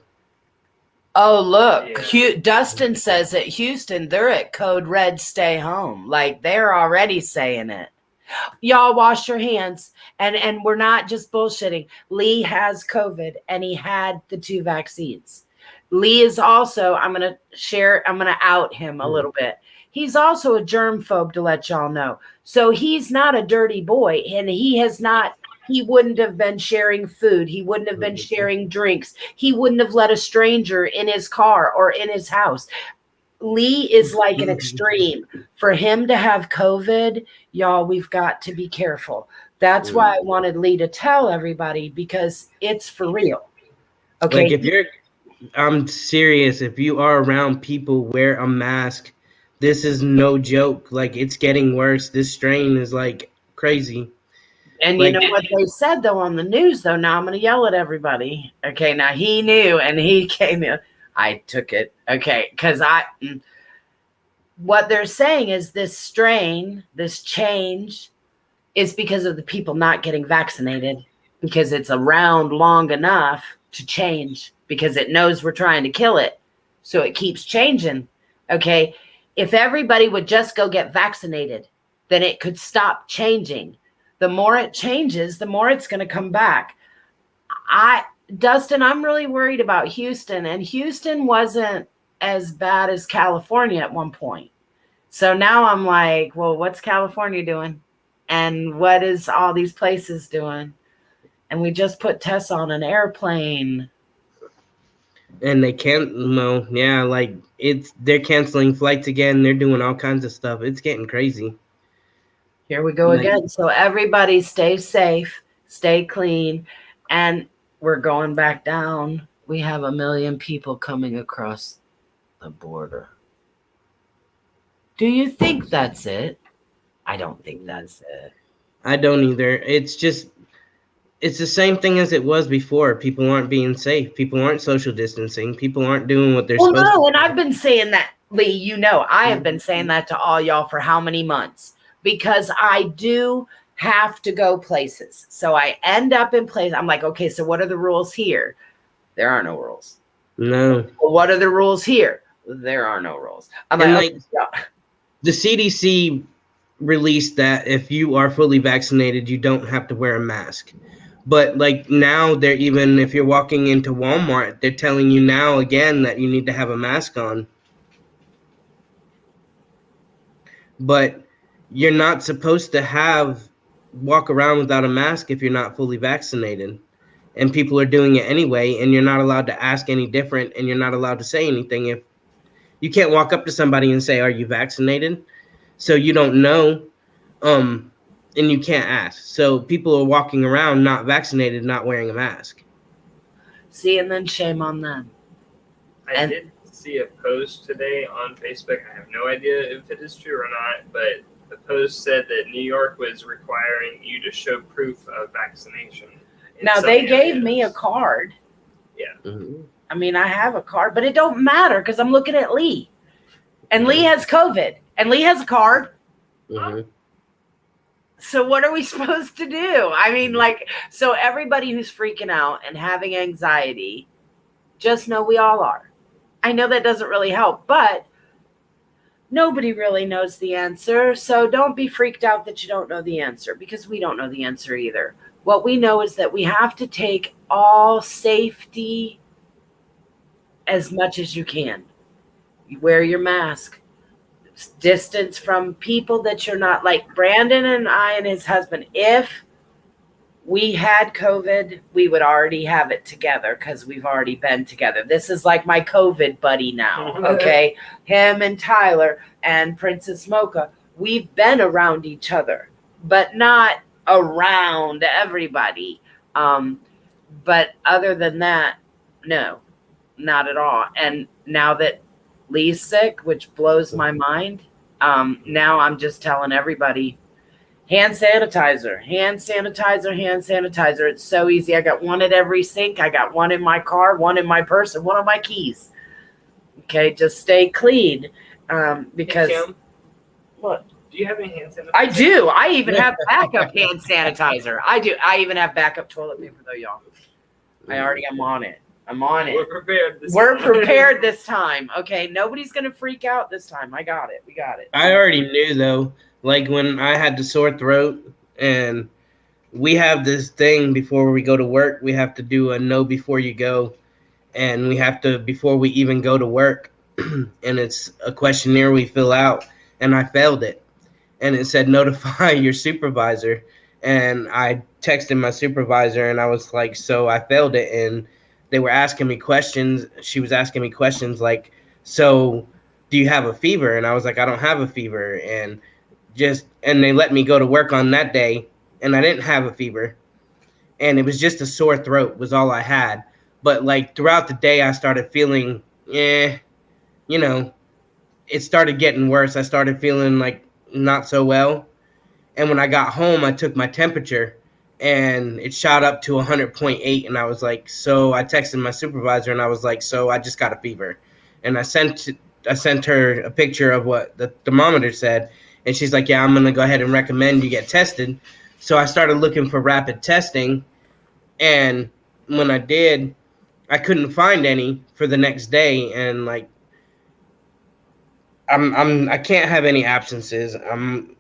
Oh, look. Yeah. Dustin says at Houston, they're at code red, stay home. Like, they're already saying it. Y'all wash your hands. And we're not just bullshitting. Lee has COVID and he had the 2 vaccines. Lee is also, I'm going to out him a little bit. He's also a germphobe, to let y'all know. So he's not a dirty boy, and he wouldn't have been sharing food. He wouldn't have been sharing drinks. He wouldn't have let a stranger in his car or in his house. Lee is like an extreme. For him to have COVID, y'all, we've got to be careful. That's why I wanted Lee to tell everybody, because it's for real. Okay. Like, I'm serious. If you are around people, wear a mask. This is no joke. Like, it's getting worse. This strain is like crazy. And you know what they said though on the news though? Now I'm going to yell at everybody. Okay. Now he knew and he came in. I took it. Okay. Because what they're saying is this strain, this change is because of the people not getting vaccinated, because it's around long enough to change, because it knows we're trying to kill it. So it keeps changing. Okay. If everybody would just go get vaccinated, then it could stop changing. The more it changes, the more it's going to come back. Dustin, I'm really worried about Houston, and Houston wasn't as bad as California at one point. So now I'm like, well, what's California doing? And what is all these places doing? And we just put Tess on an airplane. And they can't, well, yeah, like they're canceling flights again. They're doing all kinds of stuff. It's getting crazy. Here we go again. So everybody stay safe, stay clean, and we're going back down. We have 1 million people coming across the border. Do you think that's it? I don't think that's it. I don't either. It's the same thing as it was before. People aren't being safe. People aren't social distancing. People aren't doing what they're supposed to. And I've been saying that, Lee, I have been saying that to all y'all for how many months? Because I do have to go places. So I end up in places. I'm like, okay, so what are the rules here? There are no rules. No. Well, what are the rules here? There are no rules. I'm like, the CDC released that if you are fully vaccinated, you don't have to wear a mask. But like now they're even, if you're walking into Walmart, they're telling you now again that you need to have a mask on. But you're not supposed to walk around without a mask if you're not fully vaccinated. And people are doing it anyway, and you're not allowed to ask any different, and you're not allowed to say anything. If you can't walk up to somebody and say, "Are you vaccinated?" So you don't know, and you can't ask. So people are walking around not vaccinated, not wearing a mask. See, and then shame on them. I did see a post today on Facebook. I have no idea if it is true or not, but the post said that New York was requiring you to show proof of vaccination. Now, they gave me a card. Yeah. Mm-hmm. I mean, I have a card, but it don't matter because I'm looking at Lee. And Lee has COVID. And Lee has a card. Mm-hmm. So what are we supposed to do? I mean, so everybody who's freaking out and having anxiety, just know we all are. I know that doesn't really help, but nobody really knows the answer. So don't be freaked out that you don't know the answer, because we don't know the answer either. What we know is that we have to take all safety as much as you can. You wear your mask. Distance from people that you're not, like Brandon and I and his husband. If we had COVID, we would already have it together because we've already been together. This is like my COVID buddy now, okay? Him and Tyler and Princess Mocha, we've been around each other, but not around everybody. But other than that, no, not at all. And now that Lee's sick, which blows my mind, now I'm just telling everybody, hand sanitizer, hand sanitizer, hand sanitizer. It's so easy. I got one at every sink. I got one in my car, one in my purse, and one on my keys. Okay, just stay clean. Because hey, Kim, what? Do you have any hand sanitizer? I do. I even have backup hand sanitizer. I do. I even have backup toilet paper, though, y'all. I already am on it. I'm on it. We're prepared this time. Okay, nobody's going to freak out this time. I got it. We got it. I already knew, though, like when I had the sore throat, and we have this thing before we go to work, we have to do a know before you go, and we have to, before we even go to work, and it's a questionnaire we fill out, and I failed it. And it said notify your supervisor, and I texted my supervisor, and I was like, so I failed it, and they were asking me questions. She was asking me questions like, so do you have a fever? And I was like, I don't have a fever. And they let me go to work on that day, and I didn't have a fever. And it was just a sore throat was all I had. But like throughout the day, I started feeling, it started getting worse. I started feeling like not so well. And when I got home, I took my temperature, and it shot up to 100.8. And I was like, so I texted my supervisor, and I was like, so I just got a fever. And I sent her a picture of what the thermometer said. And she's like, yeah, I'm going to go ahead and recommend you get tested. So I started looking for rapid testing. And when I did, I couldn't find any for the next day. And like, I can't have any absences. I'm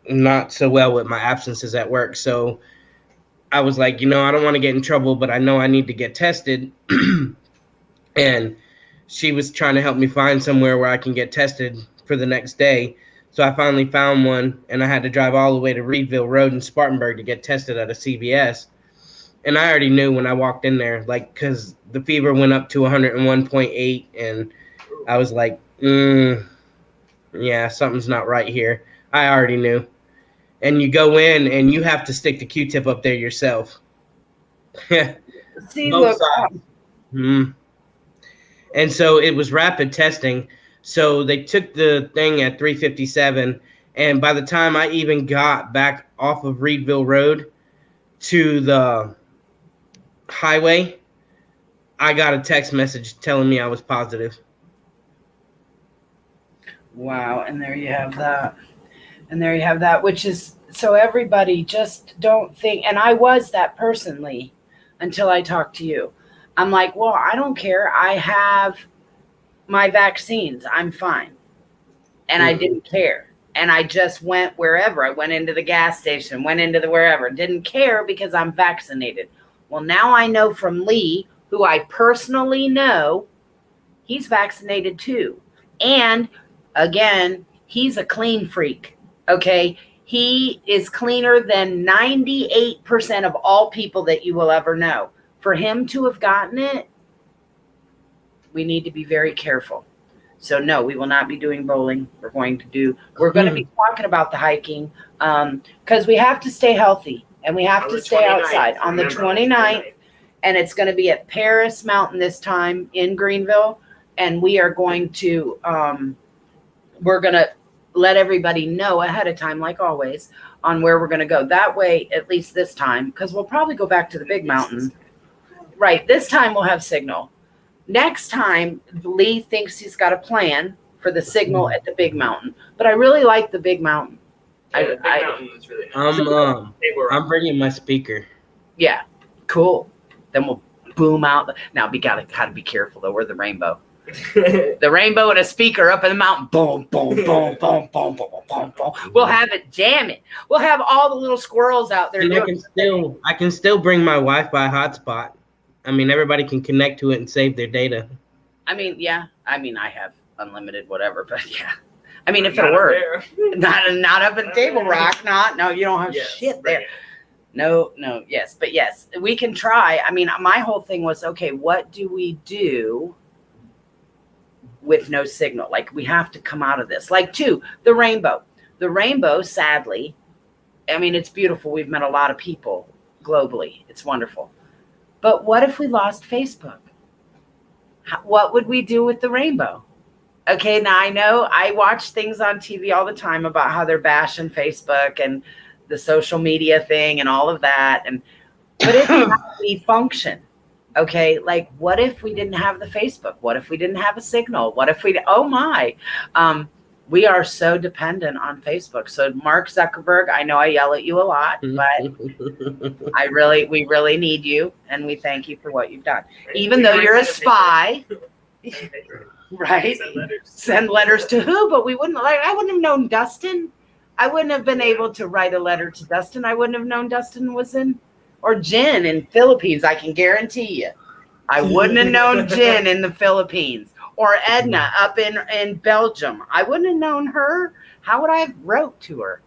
not so well with my absences at work. So I was like, I don't want to get in trouble, but I know I need to get tested. And she was trying to help me find somewhere where I can get tested for the next day. So I finally found one, and I had to drive all the way to Reedville Road in Spartanburg to get tested at a CVS. And I already knew when I walked in there, like, because the fever went up to 101.8, and I was like, yeah, something's not right here. I already knew. And you go in, and you have to stick the Q-tip up there yourself. See, Both look. sides. And so it was rapid testing. So they took the thing at 3:57, and by the time I even got back off of Reedville Road to the highway, I got a text message telling me I was positive. Wow, and there you have that. And there you have that, which is, so everybody just don't think, and I was that person, Lee, until I talked to you. I'm like, well, I don't care. I have my vaccines. I'm fine. And I didn't care. And I just went wherever. I went into the gas station, went into the wherever. Didn't care because I'm vaccinated. Well, now I know from Lee, who I personally know, he's vaccinated too. And again, he's a clean freak. Okay. He is cleaner than 98% of all people that you will ever know. For him to have gotten it, we need to be very careful. So no, we will not be doing bowling. We're going to be talking about the hiking because we have to stay healthy and we have to stay outside on the 29th. And it's going to be at Paris Mountain this time in Greenville. And we are going to, we're going to let everybody know ahead of time, like always, on where we're going to go. That way, at least this time, because we'll probably go back to the big mountain. Right. This time we'll have signal. Next time, Lee thinks he's got a plan for the signal at the big mountain. But I really like the big mountain. Yeah, the big mountain was really nice. I'm bringing my speaker. Yeah. Cool. Then we'll boom out. Now we gotta be careful though. We're the rainbow. The rainbow and a speaker up in the mountain. Boom, boom, boom, boom, boom, boom, boom, boom. We'll have it jamming. We'll have all the little squirrels out there. I can still bring my Wi-Fi hotspot. I mean, everybody can connect to it and save their data. I mean, yeah. I mean, I have unlimited whatever, but yeah. I mean, if it were not up at Table Rock, no, you don't have shit there. No, yes, but yes, we can try. I mean, my whole thing was, okay, what do we do with no signal? Like, we have to come out of this. Like, the rainbow. The rainbow, sadly, I mean, it's beautiful. We've met a lot of people globally. It's wonderful. But what if we lost Facebook? What would we do with the rainbow? Okay, now I know I watch things on TV all the time about how they're bashing Facebook and the social media thing and all of that. But it has to function. Okay, like what if we didn't have the Facebook? What if we didn't have a signal? What if we are so dependent on Facebook. So Mark Zuckerberg, I know I yell at you a lot, but we really need you, and we thank you for what you've done. Even though you're a spy, right? Send letters to who? But I wouldn't have known Dustin. I wouldn't have been able to write a letter to Dustin. I wouldn't have known Dustin was or Jen in Philippines. I can guarantee you. I wouldn't have known Jen in the Philippines. Or Edna up in Belgium. I wouldn't have known her. How would I have wrote to her?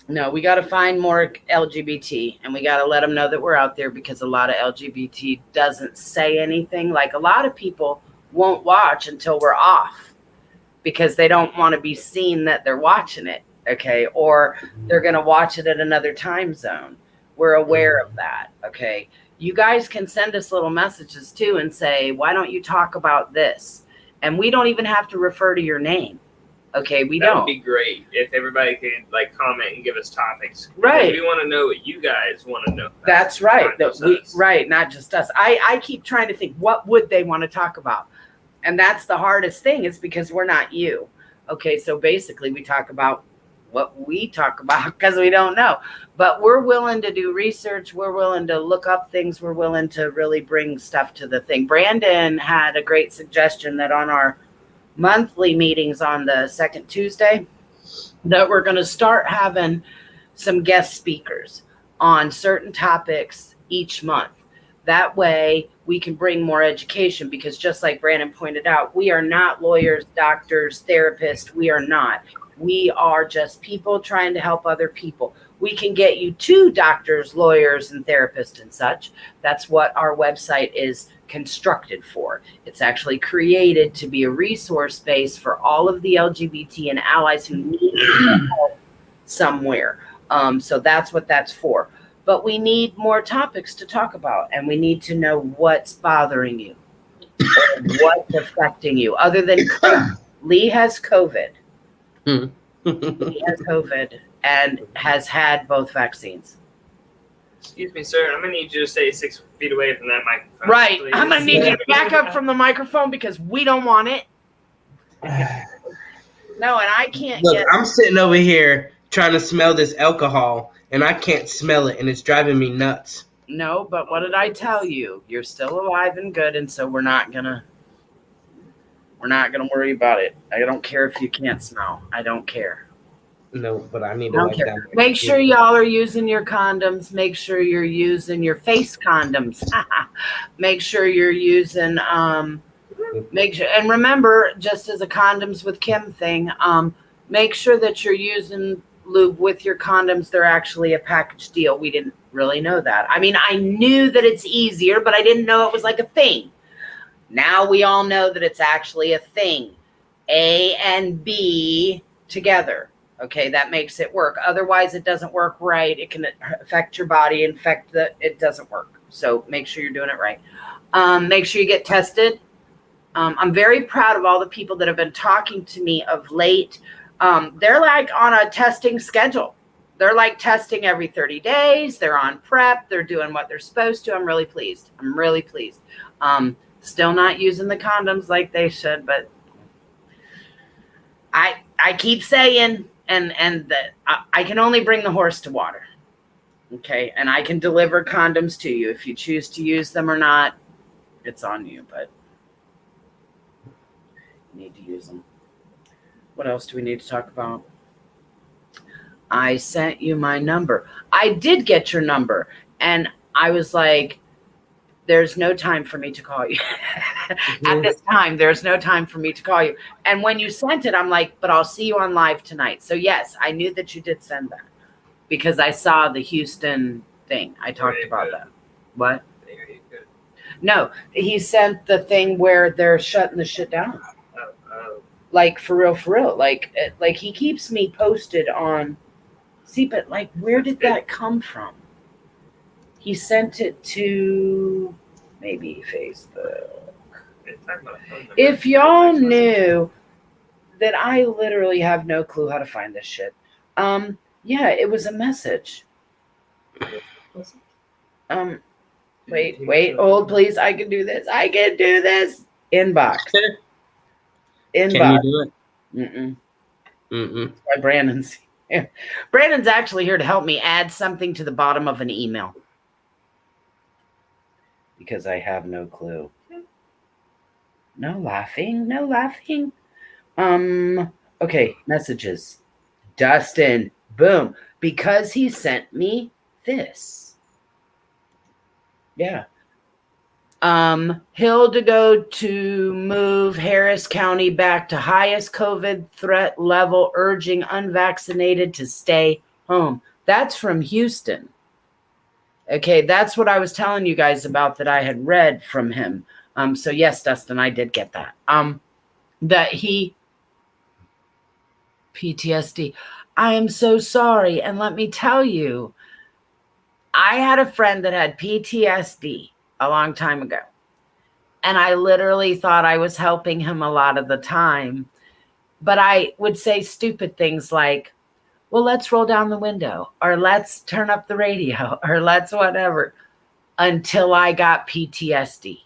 No, we got to find more LGBT, and we got to let them know that we're out there, because a lot of LGBT doesn't say anything. Like, a lot of people won't watch until we're off because they don't want to be seen that they're watching it, okay? Or they're going to watch it at another time zone. We're aware of that, okay? You guys can send us little messages too and say, why don't you talk about this? And we don't even have to refer to your name. Okay, that would be great if everybody could comment and give us topics. Right. We want to know what you guys want to know. That's right. Not just us. I keep trying to think, what would they want to talk about? And that's the hardest thing, is because we're not you. Okay, so basically we talk about what we talk about because we don't know, but we're willing to do research. We're willing to look up things. We're willing to really bring stuff to the thing. Brandon had a great suggestion that on our monthly meetings on the second Tuesday, that we're going to start having some guest speakers on certain topics each month. That way we can bring more education, because just like Brandon pointed out, we are not lawyers, doctors, therapists. We are not. We are just people trying to help other people. We can get you to doctors, lawyers, and therapists and such. That's what our website is constructed for. It's actually created to be a resource base for all of the LGBT and allies who need help somewhere. So that's what that's for. But we need more topics to talk about, and we need to know what's bothering you, or what's affecting you, other than COVID. Lee has COVID. He has COVID and has had both vaccines. Excuse me, sir. I'm gonna need you to stay 6 feet away from that microphone. Right. Please. I'm gonna need you to back up from the microphone because we don't want it. No, and I can't. Look, I'm sitting over here trying to smell this alcohol, and I can't smell it, and it's driving me nuts. No, but what did I tell you? You're still alive and good, and so we're not gonna worry about it. I don't care if you can't smell. I don't care. No, but I need to wipe down. Make sure y'all are using your condoms. Make sure you're using your face condoms. Make sure you're using make sure, and remember, just as a condoms with Kim thing, make sure that you're using lube with your condoms. They're actually a package deal. We didn't really know that. I mean, I knew that it's easier, but I didn't know it was like a thing. Now we all know that it's actually a thing. A and B together. Okay, that makes it work. Otherwise, it doesn't work right. It can affect your body, it doesn't work. So make sure you're doing it right. Make sure you get tested. I'm very proud of all the people that have been talking to me of late. They're like on a testing schedule. They're like testing every 30 days. They're on prep. They're doing what they're supposed to. I'm really pleased. Still not using the condoms like they should, but I keep saying, and that I can only bring the horse to water. Okay. And I can deliver condoms to you. If you choose to use them or not, it's on you, but you need to use them. What else do we need to talk about? I sent you my number. I did get your number, and I was like, there's no time for me to call you. At this time, there's no time for me to call you. And when you sent it, I'm like, but I'll see you on live tonight. So yes, I knew that you did send that because I saw the Houston thing. I talked about that. What? No, he sent the thing where they're shutting the shit down. Like for real. Like he keeps me posted on. See, but like, where did that come from? He sent it to maybe Facebook. If y'all knew that I literally have no clue how to find this shit. Yeah, it was a message. Wait, hold, please. I can do this. Inbox. Can you do it? That's why Brandon's actually here to help me add something to the bottom of an email. Because I have no clue. No laughing. Okay, messages. Dustin, boom. Because he sent me this. Yeah. Hill to go to move Harris County back to highest COVID threat level, urging unvaccinated to stay home. That's from Houston. Okay, that's what I was telling you guys about that I had read from him. So yes, Dustin, I did get that. That he PTSD. I am so sorry. And let me tell you, I had a friend that had PTSD a long time ago. And I literally thought I was helping him a lot of the time. But I would say stupid things like, well, let's roll down the window, or let's turn up the radio, or let's whatever, until I got PTSD.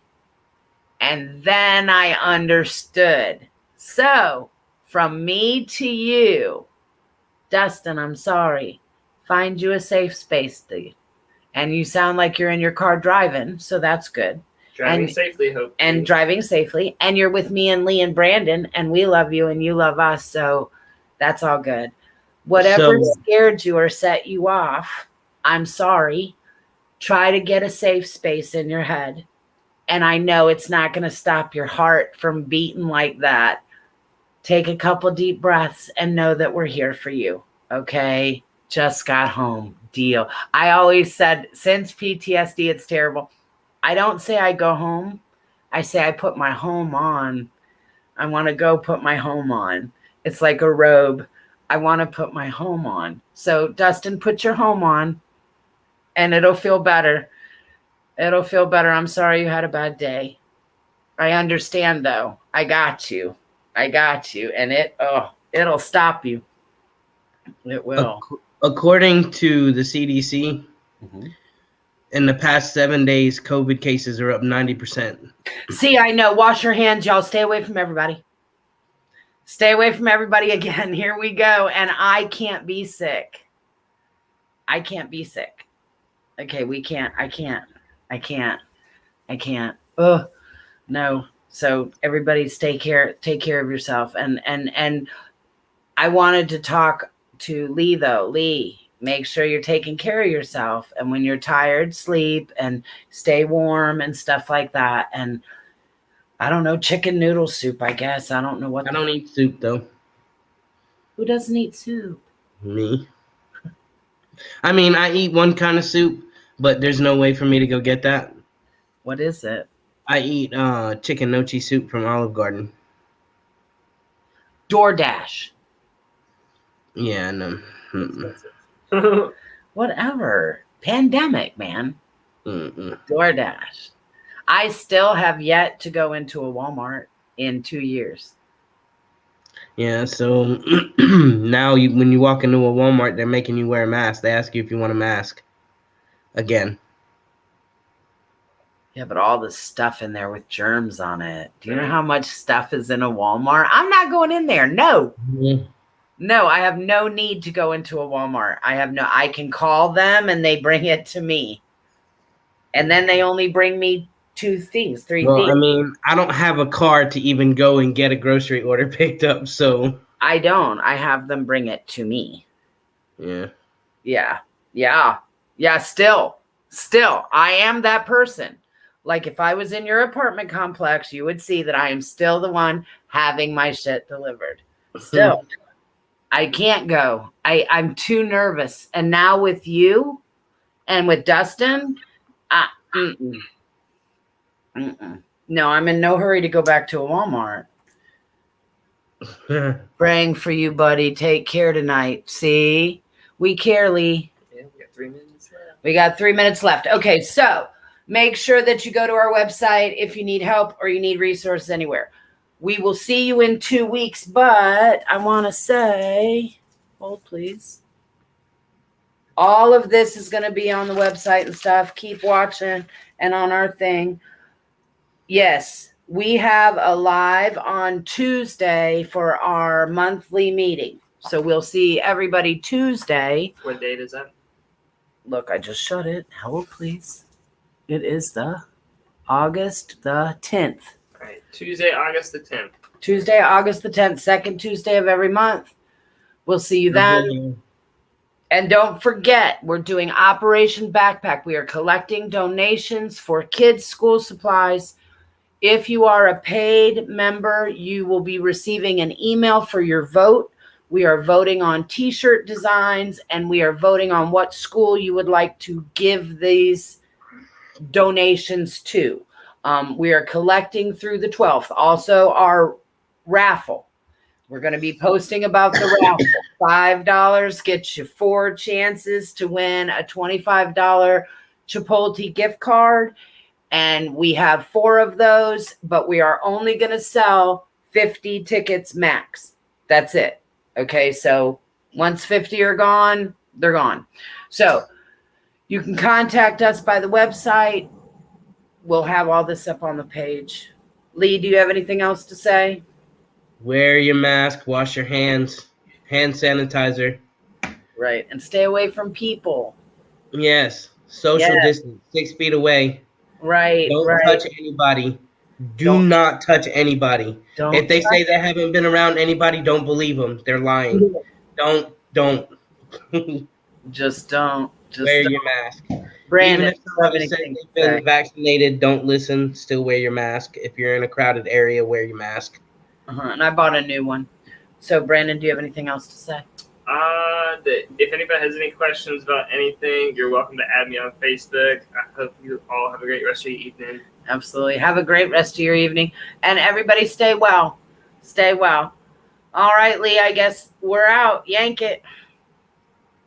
And then I understood. So from me to you, Dustin, I'm sorry. Find you a safe space, dude. And you sound like you're in your car driving, so that's good. Driving safely, hope. And driving safely. And you're with me and Lee and Brandon, and we love you and you love us, so that's all good. Whatever scared you or set you off, I'm sorry. Try to get a safe space in your head. And I know it's not going to stop your heart from beating like that take a couple deep breaths and know that we're here for you. Okay? Just got home. Deal. I always said, since PTSD, it's terrible. I don't say I go home. I say I put my home on. I want to go put my home on. It's like a robe. I want to put my home on. So, Dustin, put your home on and it'll feel better. It'll feel better. I'm sorry you had a bad day. I understand, though. I got you. And it'll stop you. It will. According to the CDC, in the past 7 days, COVID cases are up 90%. See, I know. Wash your hands, y'all. Stay away from everybody. Stay away from everybody again. Here we go. And I can't be sick. I can't be sick. Okay, we can't. I can't. Oh, no. So everybody take care of yourself. And I wanted to talk to Lee, though. Lee, make sure you're taking care of yourself. And when you're tired, sleep and stay warm and stuff like that. And I don't know, chicken noodle soup, I guess. I don't know what. I don't eat soup, though. Who doesn't eat soup? Me. I mean, I eat one kind of soup, but there's no way for me to go get that. What is it? I eat chicken nochi soup from Olive Garden. DoorDash. Yeah, no. Whatever. Pandemic, man. Mm-mm. DoorDash. I still have yet to go into a Walmart in 2 years. Yeah, so now when you walk into a Walmart, they're making you wear a mask. They ask you if you want a mask. Again. Yeah, but all the stuff in there with germs on it. Do you know how much stuff is in a Walmart? I'm not going in there. No. Mm-hmm. No, I have no need to go into a Walmart. I can call them and they bring it to me. And then they only bring me three things. I mean, I don't have a car to even go and get a grocery order picked up, so. I don't. I have them bring it to me. Yeah. Yeah, still, I am that person. Like if I was in your apartment complex, you would see that I am still the one having my shit delivered. Still. I can't go. I'm too nervous. And now with you and with Dustin, no, I'm in no hurry to go back to a Walmart. Praying for you, buddy. Take care tonight. See? We care, Lee. Yeah, we got 3 minutes left. We got 3 minutes left. Okay, so make sure that you go to our website if you need help or you need resources anywhere. We will see you in 2 weeks, but I want to say, hold please. All of this is going to be on the website and stuff. Keep watching and on our thing. Yes, we have a live on Tuesday for our monthly meeting. So we'll see everybody Tuesday. What date is that? Look, I just shut it. Hold please. It is the August the 10th. All right, Tuesday, August the 10th. Tuesday, August the 10th, second Tuesday of every month. We'll see you then. And don't forget, we're doing Operation Backpack. We are collecting donations for kids' school supplies. If you are a paid member, you will be receiving an email for your vote. We are voting on T-shirt designs, and we are voting on what school you would like to give these donations to. We are collecting through the 12th. Also, our raffle. We're going to be posting about the raffle. $5 gets you 4 chances to win a $25 Chipotle gift card. And we have 4 of those, but we are only going to sell 50 tickets max. That's it. Okay, so once 50 are gone, they're gone. So you can contact us by the website. We'll have all this up on the page. Lee, do you have anything else to say? Wear your mask, wash your hands, hand sanitizer. Right, and stay away from people. Yes, social distance, 6 feet away. Right, Don't touch anybody. Do not touch anybody. If they say they haven't been around anybody, don't believe them. They're lying. Don't. Just don't. Wear your mask. Brandon, even if somebody says they've been vaccinated, don't listen. Still wear your mask. If you're in a crowded area, wear your mask. And I bought a new one. So, Brandon, do you have anything else to say? If anybody has any questions about anything, you're welcome to add me on Facebook. I hope you all have a great rest of your evening. Absolutely. Have a great rest of your evening. And everybody stay well. Stay well. All right, Lee, I guess we're out. Yank it.